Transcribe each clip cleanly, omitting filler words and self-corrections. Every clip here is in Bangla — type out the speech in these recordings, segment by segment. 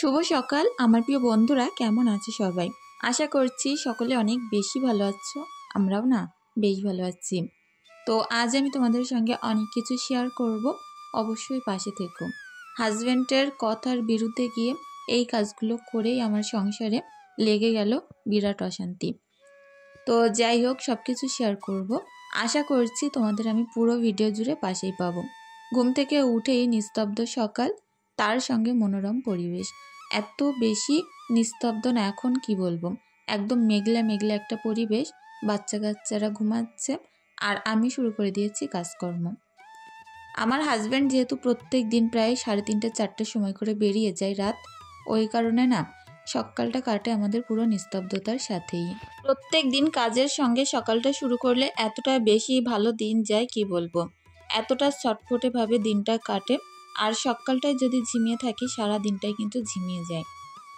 শুভ সকাল আমার প্রিয় বন্ধুরা, কেমন আছে সবাই? আশা করছি সকলে অনেক বেশি ভালো আছো। আমরাও না বেশ ভালো আছি। তো আজ আমি তোমাদের সঙ্গে অনেক কিছু শেয়ার করব, অবশ্যই পাশে থেকো। হাজব্যান্ডের কথার বিরুদ্ধে গিয়ে এই কাজগুলো করেই আমার সংসারে লেগে গেল বিরাট অশান্তি। তো যাই হোক, সব কিছু শেয়ার করব। আশা করছি তোমাদের আমি পুরো ভিডিও জুড়ে পাশেই পাবো। ঘুম থেকে উঠেই নিস্তব্ধ সকাল, তার সঙ্গে মনোরম পরিবেশ। এত বেশি নিস্তব্ধ না, এখন কি বলবো, একদম মেঘলা মেঘলা একটা পরিবেশ। বাচ্চা কাচ্চারা ঘুমাচ্ছে আর আমি শুরু করে দিয়েছি কাজকর্ম। আমার হাজব্যান্ড যেহেতু প্রত্যেক দিন প্রায় 3:30 4টার সময় করে বেরিয়ে যায় রাত, ওই কারণে না সকালটা কাটে আমাদের পুরো নিস্তব্ধতার সাথেই। প্রত্যেক দিন কাজের সঙ্গে সকালটা শুরু করলে এতটা বেশি ভালো দিন যায় কি বলবো, এতটা ছটফটেভাবে দিনটা কাটে। আর সকালটায় যদি ঝিমিয়ে থাকি, সারা দিনটাই কিন্তু ঝিমিয়ে যায়।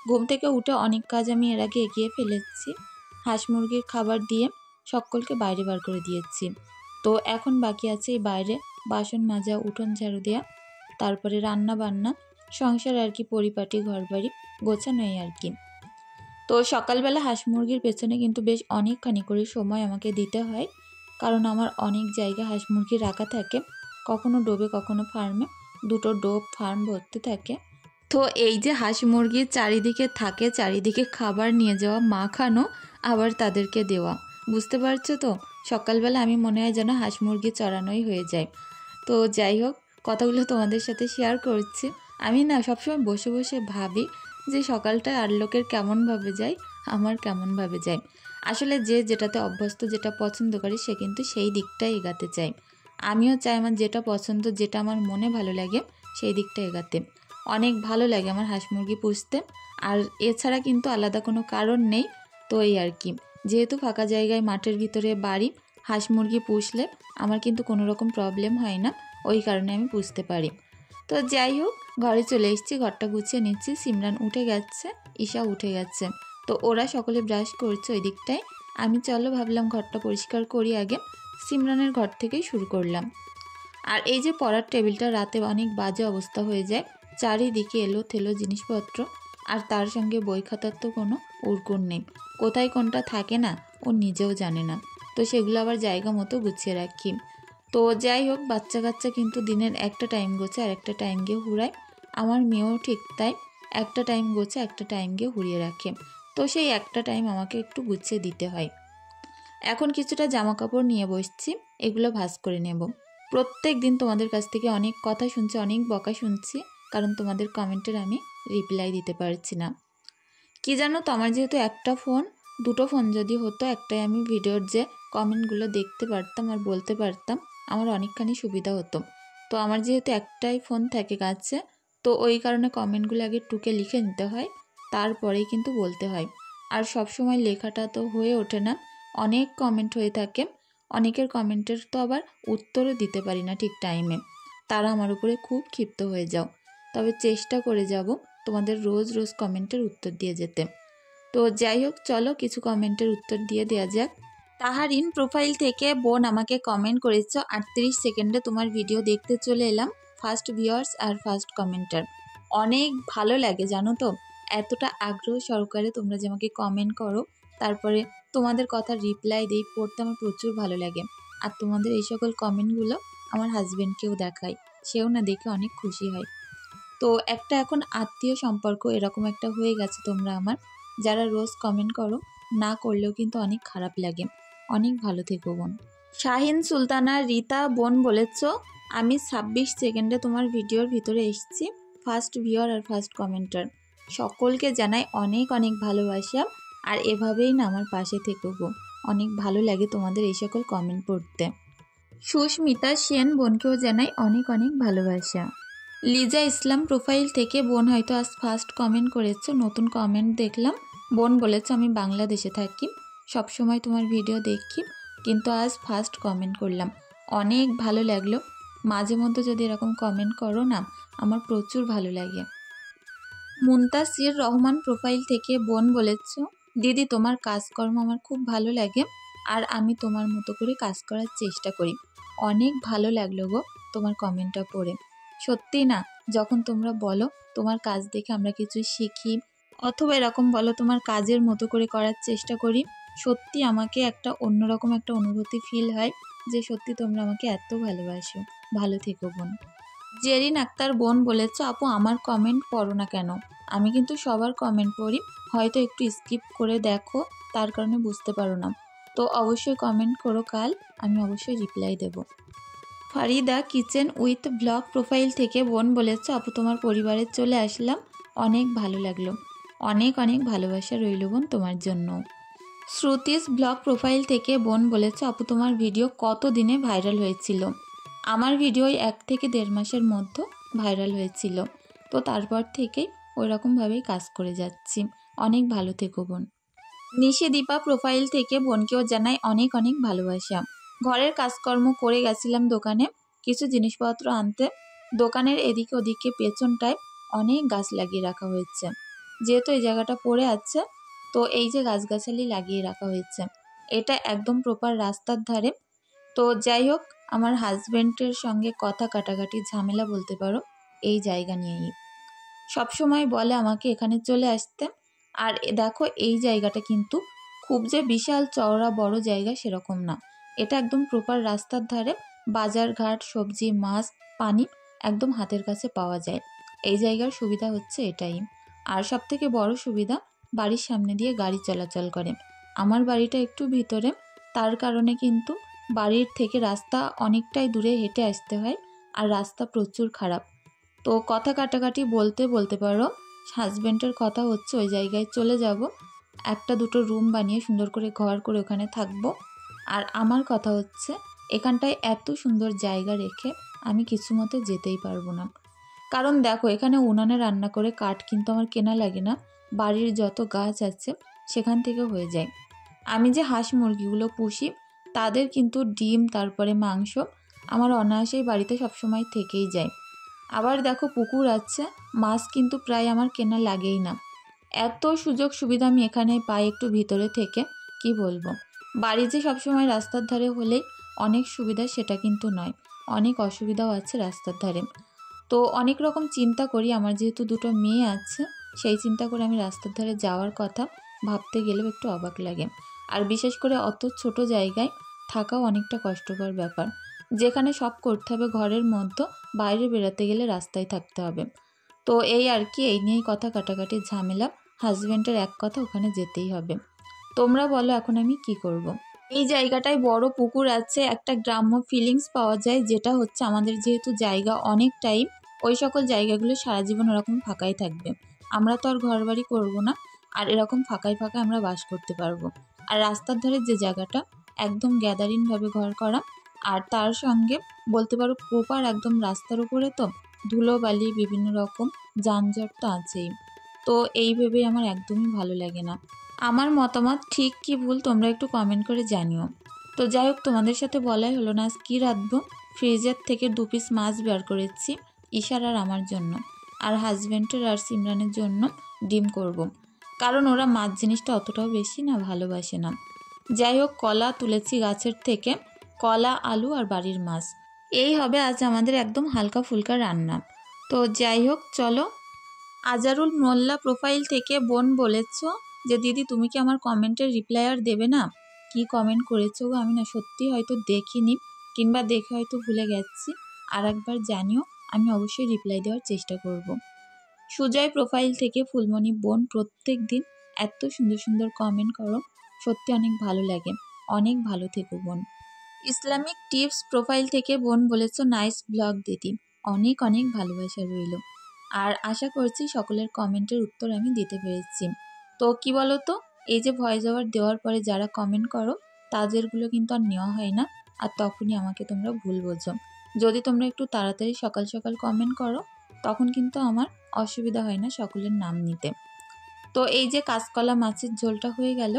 ঘুম থেকে উঠে অনেক কাজ আমি এর আগে এগিয়ে ফেলেছি। হাঁস মুরগির খাবার দিয়ে সকলকে বাইরে বার করে দিয়েছি। তো এখন বাকি আছে এই বাইরে বাসন মাজা, উঠোন ঝাড়ু দেওয়া, তারপরে রান্না বান্না, সংসার আর কি, পরিপাটি ঘরবাড়ি গোছানো, এই আর কি। তো সকালবেলা হাঁস মুরগির পেছনে কিন্তু বেশ অনেকখানি করে সময় আমাকে দিতে হয়, কারণ আমার অনেক জায়গা হাঁস মুরগি রাখা থাকে, কখনো ডোবে কখনো ফার্মে, দুটো ডোব ফার্ম ভর্তি থাকে। তো এই যে হাঁস মুরগির চারিদিকে থাকে, চারিদিকে খাবার নিয়ে যাওয়া, মাখানো, আবার তাদেরকে দেওয়া, বুঝতে পারছো তো? সকালবেলা আমি মনে হয় যেন হাঁস মুরগি চড়ানোই হয়ে যায়। তো যাই হোক, কথাগুলো তোমাদের সাথে শেয়ার করছি। আমি না সবসময় বসে বসে ভাবি যে সকালটা আর লোকের কেমনভাবে যায়, আমার কেমনভাবে যায়। আসলে যে যেটাতে অভ্যস্ত, যেটা পছন্দ করে, সে কিন্তু সেই দিকটাই এগাতে চায়। আমিও চাই আমার যেটা পছন্দ, যেটা আমার মনে ভালো লাগে, সেই দিকটা এগাতে। অনেক ভালো লাগে আমার হাঁস মুরগি পুষতে, আর এছাড়া কিন্তু আলাদা কোনো কারণ নেই। তো এই আর কি, যেহেতু ফাঁকা জায়গায় মাঠের ভিতরে বাড়ি, হাঁস মুরগি পুষলে আমার কিন্তু কোনো রকম প্রবলেম হয় না, ওই কারণে আমি পুষতে পারি। তো যাই হোক, ঘরে চলে এসেছি, ঘরটা গুছিয়ে নিচ্ছি। সিমরান উঠে গেছে, ঈশা উঠে গেছে। তো ওরা সকলে ব্রাশ করছে ওই দিকটায়। আমি চলো ভাবলাম ঘরটা পরিষ্কার করি আগে। সিমরানের ঘর থেকেই শুরু করলাম। আর এই যে পড়ার টেবিলটা রাতে অনেক বাজে অবস্থা হয়ে যায়, চারিদিকে এলো থেলো জিনিসপত্র, আর তার সঙ্গে বই খাতার তো কোনো উড়কুড় নেই। কোথায় কোনটা থাকে না, ও নিজেও জানে না। তো সেগুলো আবার জায়গা মতো গুছিয়ে রাখি। তো যাই হোক, বাচ্চা কাচ্চা কিন্তু দিনের একটা টাইম গোছে আর একটা টাইম গিয়ে হুড়ায়। আমার মেয়েও ঠিক তাই, একটা টাইম গোছে একটা টাইম গিয়ে হুড়িয়ে রাখে। তো সেই একটা টাইম আমাকে একটু গুছিয়ে দিতে হয়। এখন কিছুটা জামা কাপড় নিয়ে বসছি, এগুলো ভাঁজ করে নেব। প্রত্যেক দিন তোমাদের কাছ থেকে অনেক কথা শুনছি, অনেক বকা শুনছি, কারণ তোমাদের কমেন্টের আমি রিপ্লাই দিতে পারছি না। কি জানো তো, আমার যেহেতু একটা ফোন, দুটো ফোন যদি হতো, একটাই আমি ভিডিওর যে কমেন্টগুলো দেখতে পারতাম আর বলতে পারতাম, আমার অনেকখানি সুবিধা হতো। তো আমার যেহেতু একটাই ফোন থাকে কাছে, তো ওই কারণে কমেন্টগুলো আগে টুকে লিখে নিতে হয়, তারপরেই কিন্তু বলতে হয়। আর সব সময় লেখাটা তো হয়ে ওঠে না, অনেক কমেন্ট হয়ে থাকে। অনেকের কমেন্টের তো আবার উত্তরও দিতে পারি না ঠিক টাইমে, তারা আমার উপরে খুব ক্ষিপ্ত হয়ে যাও। তবে চেষ্টা করে যাব তোমাদের রোজ রোজ কমেন্টের উত্তর দিয়ে যেতে। তো যাই হোক, চলো কিছু কমেন্টের উত্তর দিয়ে দেওয়া যাক। তাহারিন প্রোফাইল থেকে বোন আমাকে কমেন্ট করেছো, 38 সেকেন্ডে তোমার ভিডিও দেখতে চলে এলাম, ফার্স্ট ভিউয়ার্স আর ফার্স্ট কমেন্টার। অনেক ভালো লাগে জানো তো, এতটা আগ্রহ সহকারে তোমরা যে আমাকে কমেন্ট করো, তারপরে তোমাদের কথা রিপ্লাই দিই, পড়তে আমার প্রচুর ভালো লাগে। আর তোমাদের এই সকল কমেন্টগুলো আমার হাজব্যান্ডকেও দেখাই, সেও না দেখে অনেক খুশি হয়। তো একটা এখন আত্মীয় সম্পর্ক এরকম একটা হয়ে গেছে তোমরা আমার, যারা রোজ কমেন্ট করো, না করলেও কিন্তু অনেক খারাপ লাগে। অনেক ভালো থেকো বোন। শাহিন সুলতানা রীতা বোন বলেছ, আমি 26 সেকেন্ডে তোমার ভিডিওর ভিতরে এসেছি, ফার্স্ট ভিউয়ার আর ফার্স্ট কমেন্টার। সকলকে জানাই অনেক অনেক ভালোবাসা, আর এভাবেই না আমার পাশে থেকো গো, অনেক ভালো লাগে তোমাদের এই সকল কমেন্ট পড়তে। সুস্মিতা সেন বোনকেও জানাই অনেক অনেক ভালোবাসা। লিজা ইসলাম প্রোফাইল থেকে বোন হয়তো আজ ফার্স্ট কমেন্ট করেছো, নতুন কমেন্ট দেখলাম। বোন বলেছে, আমি বাংলাদেশে থাকি, সবসময় তোমার ভিডিও দেখি, কিন্তু আজ ফার্স্ট কমেন্ট করলাম, অনেক ভালো লাগলো। মাঝে মধ্যে যদি এরকম কমেন্ট করো না, আমার প্রচুর ভালো লাগে। মুনতাসির রহমান প্রোফাইল থেকে বোন বলেছ, দিদি তোমার কাজকর্ম আমার খুব ভালো লাগে, আর আমি তোমার মতো করে কাজ করার চেষ্টা করি। অনেক ভালো লাগলো গো তোমার কমেন্টটা পড়ে। সত্যি না, যখন তোমরা বলো তোমার কাজ দেখে আমরা কিছু শিখি, অথবা এরকম বলো তোমার কাজের মতো করে করার চেষ্টা করি, সত্যি আমাকে একটা অন্যরকম একটা অনুভূতি ফিল হয় যে সত্যি তোমরা আমাকে এত ভালোবাসো। ভালো থেকো বোন। জেরিন আক্তার বোন বলেছ, আপু আমার কমেন্ট পড়ো না কেন? আমি কিন্তু সবার কমেন্ট পড়ি, হয়তো একটু স্কিপ করে দেখো, তার কারণে বুঝতে পারো না। তো অবশ্যই কমেন্ট করো, কাল আমি অবশ্যই রিপ্লাই দেব। Farida kitchen with blog profile থেকে বোন বলেছ, আপু তোমার পরিবারে চলে আসলাম, অনেক ভালো লাগলো। অনেক অনেক ভালোবাসা রইল বোন তোমার জন্য। শ্রুতিস ব্লগ প্রোফাইল থেকে বোন বলেছ, আপু তোমার ভিডিও কত দিনে ভাইরাল হয়েছিল? আমার ভিডিও 1 থেকে 1.5 মাসের মধ্যে ভাইরাল হয়েছিল, তো তারপর থেকেই ওইরকমভাবেই কাজ করে যাচ্ছি। অনেক ভালো থেকো বোন। নিশিদীপা প্রোফাইল থেকে বোনকেও জানাই অনেক অনেক ভালোবাসা। ঘরের কাজকর্ম করে গেছিলাম দোকানে কিছু জিনিসপত্র আনতে। দোকানের এদিকে ওদিকে পেছনটায় অনেক গাছ লাগিয়ে রাখা হয়েছে, যেহেতু এই জায়গাটা পড়ে আছে, তো এই যে গাছগাছালি লাগিয়ে রাখা হয়েছে, এটা একদম প্রপার রাস্তার ধারে। তো যাই হোক, আমার হাজব্যান্ডের সঙ্গে কথা কাটাকাটি ঝামেলা বলতে পারো এই জায়গা নিয়েই। সবসময় বলে আমাকে এখানে চলে আসতে। আর দেখো এই জায়গাটা কিন্তু খুব যে বিশাল চওড়া বড় জায়গা সেরকম না, এটা একদম প্রপার রাস্তার ধারে, বাজার ঘাট সবজি মাছ পানি একদম হাতের কাছে পাওয়া যায়। এই জায়গার সুবিধা হচ্ছে এটাই। আর সব থেকে বড় সুবিধা, বাড়ির সামনে দিয়ে গাড়ি চলাচল করে। আমার বাড়িটা একটু ভিতরে, তার কারণে কিন্তু বাড়ির থেকে রাস্তা অনেকটাই দূরে হেঁটে আসতে হয়, আর রাস্তা প্রচুর খারাপ। তো কথা কাটাকাটি বলতে বলতে পারো হাজব্যান্ডের কথা হচ্ছে ওই জায়গায় চলে যাব, একটা দুটো রুম বানিয়ে সুন্দর করে ঘর করে ওখানে থাকবো। আর আমার কথা হচ্ছে এখানটায় এত সুন্দর জায়গা রেখে আমি কিছু মতে যেতেই পারবো না। কারণ দেখো এখানে উনানে রান্না করে কাঠ কিন্তু আমার কেনা লাগে না, বাড়ির যত গাছ আছে সেখান থেকে হয়ে যায়। আমি যে হাঁস মুরগিগুলো পুষি তাদের কিন্তু ডিম তারপরে মাংস আমার অনায়াসেই বাড়িতে সবসময় থেকেই যায়। আবার দেখো পুকুর আছে, মাছ কিন্তু প্রায় আমার কেনা লাগেই না। এত সুযোগ সুবিধা আমি এখানে পাই একটু ভিতরে থেকে, কি বলবো। বাড়ি যে সবসময় রাস্তার ধারে হলেই অনেক সুবিধা সেটা কিন্তু নয়, অনেক অসুবিধাও আছে রাস্তার ধারে। তো অনেক রকম চিন্তা করি, আমার যেহেতু দুটো মেয়ে আছে সেই চিন্তা করে আমি রাস্তার ধারে যাওয়ার কথা ভাবতে গেলেও একটু অবাক লাগে। আর বিশেষ করে অত ছোট জায়গায় থাকাও অনেকটা কষ্টকর ব্যাপার, যেখানে সব করতে হবে ঘরের মধ্যে, বাইরে বেরোতে গেলে রাস্তায় থাকতে হবে। তো এই আর কি, এই নিয়েই কথা কাটাকাটি ঝামেলা, হাজব্যান্ডের এক কথা ওখানে যেতেই হবে। তোমরা বলো এখন আমি কি করব। এই জায়গাটায় বড় পুকুর আছে, একটা গ্রাম্য ফিলিংস পাওয়া যায়, যেটা হচ্ছে আমাদের যেহেতু জায়গা অনেকটাই, ওই সকল জায়গাগুলো সারা জীবন ওরকম ফাঁকাই থাকবে। আমরা তো আর ঘর বাড়ি করবো না, আর এরকম ফাঁকায় ফাঁকায় আমরা বাস করতে পারবো। আর রাস্তার ধারে যে জায়গাটা একদম গ্যাদারিংভাবে ঘর করা, আর তার সঙ্গে বলতে পারো প্রপার একদম রাস্তার উপরে, তো ধুলোবালি বিভিন্ন রকম যানজট তো আছেই। তো এই ভেবেই আমার একদমই ভালো লাগে না। আমার মতামত ঠিক কি ভুল তোমরা একটু কমেন্ট করে জানিও। তো যাই হোক, তোমাদের সাথে বলাই হলো না আজ কী রাঁধবো। ফ্রিজের থেকে 2 পিস মাছ বের করেছি ঈশার আর আমার জন্য, আর হাজব্যান্ডের আর সিমরানের জন্য ডিম করব, কারণ ওরা মাছ জিনিসটা অতটাও বেশি না ভালোবাসে না। যাই হোক, কলা তুলেছি গাছের থেকে, কলা আলু আর বাড়ির মাছ, এই হবে আজ আমাদের একদম হালকা ফুলকা রান্না। তো যাই হোক চলো। আজারুল মোল্লা প্রোফাইল থেকে বোন বলেছ যে দিদি তুমি কি আমার কমেন্টের রিপ্লাই আর দেবে না? কি কমেন্ট করেছো গো, আমি না সত্যি হয়তো দেখিনি, কিংবা দেখে হয়তো ভুলে গেছি, আর একবার জানিও, আমি অবশ্যই রিপ্লাই দেওয়ার চেষ্টা করব। সুজয় প্রোফাইল থেকে ফুলমণি বোন প্রত্যেক দিন এত সুন্দর সুন্দর কমেন্ট করো, সত্যি অনেক ভালো লাগে। অনেক ভালো থেকো বোন। ইসলামিক টিপস প্রোফাইল থেকে বোন বলেছ নাইস ব্লগ দিদি, অনেক অনেক ভালোবাসা রইল। আর আশা করছি সকলের কমেন্টের উত্তর আমি দিতে পেরেছি। তো কি বলো তো, এই যে ভয়েস ওভার দেওয়ার পরে যারা কমেন্ট করো তাদেরগুলো কিন্তু আর নেওয়া হয় না, আর তখনই আমাকে তোমরা ভুল বোঝো। যদি তোমরা একটু তাড়াতাড়ি সকাল সকাল কমেন্ট করো তখন কিন্তু আমার অসুবিধা হয় না সকলের নাম নিতে। তো এই যে কাঁচকলা মাছের ঝোলটা হয়ে গেল,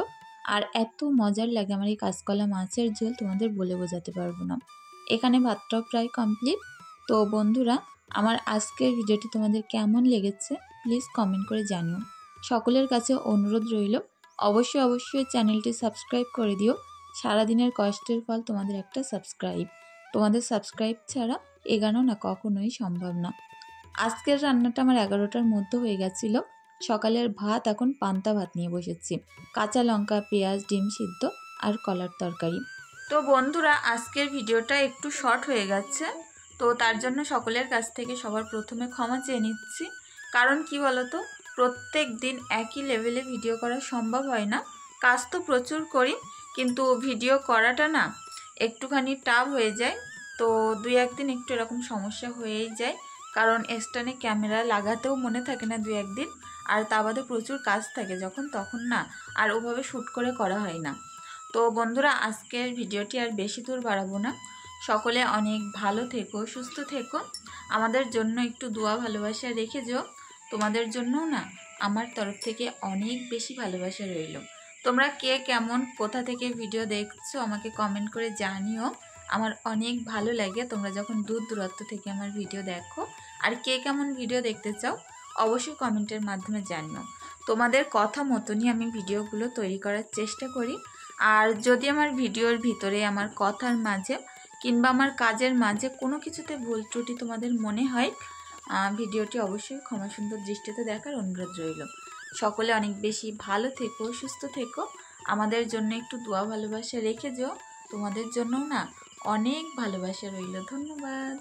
আর এত মজার লাগে আমার এই কাঁচকলা মাছের ঝোল, তোমাদের বলে বোঝাতে পারবো না। এখানে ভাতটাও প্রায় কমপ্লিট। তো বন্ধুরা, আমার আজকের ভিডিওটি তোমাদের কেমন লেগেছে প্লিজ কমেন্ট করে জানিও। সকলের কাছে অনুরোধ রইল অবশ্যই অবশ্যই চ্যানেলটি সাবস্ক্রাইব করে দিও। সারাদিনের কষ্টের ফল তোমাদের একটা সাবস্ক্রাইব, তোমাদের সাবস্ক্রাইব ছাড়া এগানো না কখনোই সম্ভব না। আজকের রান্নাটা আমার 11টার মধ্যে হয়ে গেছিলো। সকালের ভাত এখন পান্তা ভাত নিয়ে বসেছি, কাঁচা লঙ্কা, পেঁয়াজ, ডিম সিদ্ধ আর কলার তরকারি। তো বন্ধুরা, আজকের ভিডিওটা একটু শর্ট হয়ে গেছে, তো তার জন্য সকলের কাছ থেকে সবার প্রথমে ক্ষমা চেয়ে নিচ্ছি। কারণ কি বলতো, প্রত্যেক দিন একই লেভেলে ভিডিও করা সম্ভব হয় না। কাজ তো প্রচুর করি, কিন্তু ভিডিও করাটা না একটুখানি টাফ হয়ে যায়। তো 2-1 দিন একটু এরকম সমস্যা হয়েই যায়, কারণ স্ট্যান্ডে ক্যামেরা লাগাতেও মনে থাকে না 2-1 দিন, আর তা বাদে প্রচুর কাজ থাকে যখন, তখন না আর ওভাবে শ্যুট করে করা হয় না। তো বন্ধুরা, আজকের ভিডিওটি আর বেশি দূর বাড়াবো না। সকলে অনেক ভালো থেকো, সুস্থ থেকো, আমাদের জন্য একটু দোয়া ভালোবাসা রেখে যেও। তোমাদের জন্যও না আমার তরফ থেকে অনেক বেশি ভালোবাসা রইল। তোমরা কে কেমন, কোথা থেকে ভিডিও দেখছো আমাকে কমেন্ট করে জানিও। আমার অনেক ভালো লাগে তোমরা যখন দূর দূরত্ব থেকে আমার ভিডিও দেখো। আর কে কেমন ভিডিও দেখতে চাও অবশ্যই কমেন্টের মাধ্যমে জানিও। তোমাদের কথা মতনই আমি ভিডিওগুলো তৈরি করার চেষ্টা করি। আর যদি আমার ভিডিওর ভিতরে আমার কথার মাঝে কিংবা আমার কাজের মাঝে কোনো কিছুতে ভুল ত্রুটি তোমাদের মনে হয়, ভিডিওটি অবশ্যই ক্ষমা সুন্দর দৃষ্টিতে দেখার অনুরোধ রইল। সকলে অনেক বেশি ভালো থেকো, সুস্থ থেকো, আমাদের জন্য একটু দোয়া ভালোবাসা রেখে যেও। তোমাদের জন্যও না অনেক ভালোবাসা রইল। ধন্যবাদ।